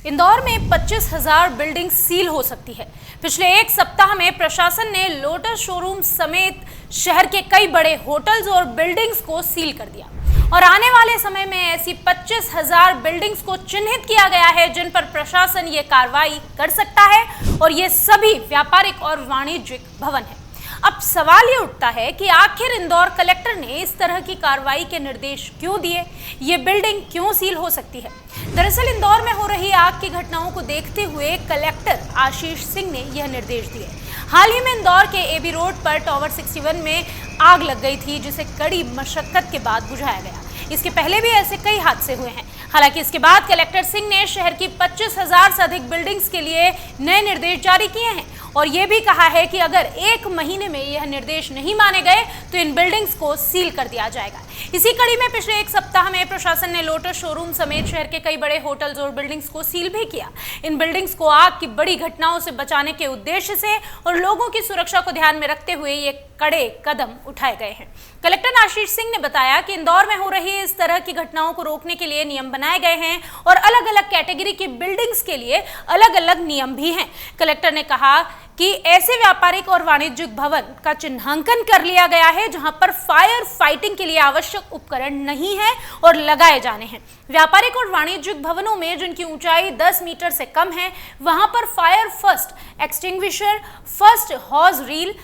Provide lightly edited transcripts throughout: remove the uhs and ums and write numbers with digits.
इंदौर में 25,000 building seal हो सकती है। पिछले एक सप्ताह में प्रशासन ने लोटस शोरूम समेत शहर के कई बड़े होटल्स और बिल्डिंग्स को सील कर दिया और आने वाले समय में ऐसी 25,000 बिल्डिंग्स को चिन्हित किया गया है जिन पर प्रशासन ये कार्रवाई कर सकता है और ये सभी व्यापारिक और वाणिज्यिक भवन है। अब सवाल ये उठता है कि आखिर इंदौर कलेक्टर ने इस तरह की कार्रवाई के निर्देश क्यों दिए, ये बिल्डिंग क्यों सील हो सकती है। दरअसल इंदौर में हो रही आग की घटनाओं को देखते हुए कलेक्टर आशीष सिंह ने यह निर्देश दिए। हाल ही में इंदौर के एबी रोड पर टावर 61 में आग लग गई थी, जिसे कड़ी मशक्कत के बाद बुझाया गया। इसके पहले भी ऐसे कई हादसे हुए हैं। हालांकि इसके बाद कलेक्टर सिंह ने शहर की 25,000 से अधिक बिल्डिंग्स के लिए नए निर्देश जारी किए हैं और ये भी कहा है कि अगर एक महीने में यह निर्देश नहीं माने गए तो इन बिल्डिंग्स को सील कर दिया जाएगा। इसी कड़ी में पिछले एक सप्ताह में प्रशासन ने लोटस शोरूम समेत शहर के कई बड़े होटल्स और बिल्डिंग्स को सील भी किया। इन बिल्डिंग्स को आग की बड़ी घटनाओं से बचाने के उद्देश्य से और लोगों की सुरक्षा को ध्यान में रखते हुए ये कड़े कदम उठाए गए हैं। कलेक्टर आशीष सिंह ने बताया कि इंदौर में हो रही इस तरह की घटनाओं को रोकने के लिए नियम बनाए गए हैं और अलग अलग कैटेगरी की बिल्डिंग्स के लिए अलग अलग नियम भी हैं। कलेक्टर ने कहा कि ऐसे व्यापारिक और वाणिज्यिक भवन का चिन्हांकन कर लिया गया है जहां पर फायर फाइटिंग के लिए आवश्यक उपकरण नहीं है और लगाए जाने हैं। व्यापारिक और वाणिज्यिक भवनों में जिनकी ऊंचाई 10 मीटर से कम है वहां पर fire first extinguisher, first hose reel,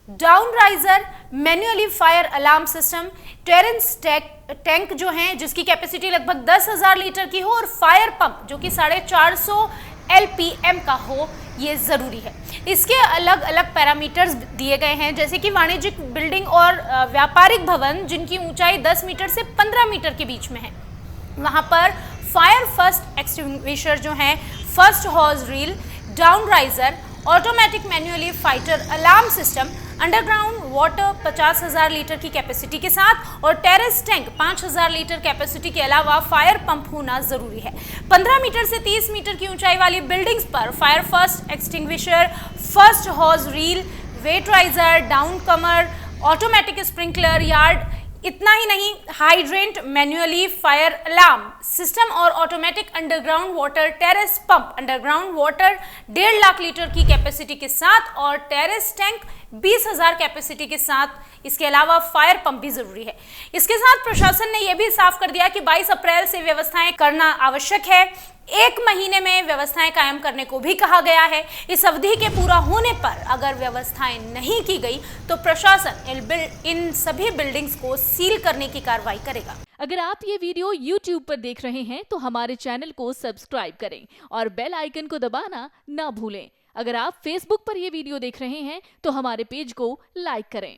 down riser, manually fire alarm system, terrace tank जो हैं जिसकी कैपेसिटी लगभग 10,000 लीटर की हो और फायर पंप जो कि 450 LPM का हो, ये जरूरी है। इसके अलग अलग पैरामीटर्स दिए गए हैं, जैसे कि वाणिज्यिक बिल्डिंग और व्यापारिक भवन जिनकी ऊंचाई 10 मीटर से 15 मीटर के बीच में है, वहां पर फायर फर्स्ट एक्सटिंग्विशर जो है, first hose reel, down riser, automatic manually fighter alarm system, underground water 50,000 litre की कैपेसिटी के साथ और टेरेस टैंक 5,000 लीटर कैपेसिटी के अलावा फायर पंप होना जरूरी है। 15 मीटर से 30 मीटर की ऊंचाई वाली बिल्डिंग्स पर fire first extinguisher, first hose reel, wet riser, downcomer, automatic sprinkler yard, इतना ही नहीं, hydrant, manually fire alarm system और automatic underground water terrace pump, underground water 1.5 lakh litre की कैपेसिटी के साथ और टेरेस टैंक 20,000 कैपेसिटी के साथ। इसके अलावा फायर पंप भी जरूरी है। इसके साथ प्रशासन ने यह भी साफ कर दिया कि 22 अप्रैल से व्यवस्थाएं करना आवश्यक है। एक महीने में व्यवस्थाएं कायम करने को भी कहा गया है। इस अवधि के पूरा होने पर अगर व्यवस्थाएं नहीं की गई तो प्रशासन इन सभी बिल्डिंग्स को सील करने की कार्रवाई करेगा। अगर आप ये वीडियो YouTube पर देख रहे हैं तो हमारे चैनल को सब्सक्राइब करें और बेल आइकन को दबाना ना भूलें। अगर आप Facebook पर ये वीडियो देख रहे हैं तो हमारे पेज को लाइक करें।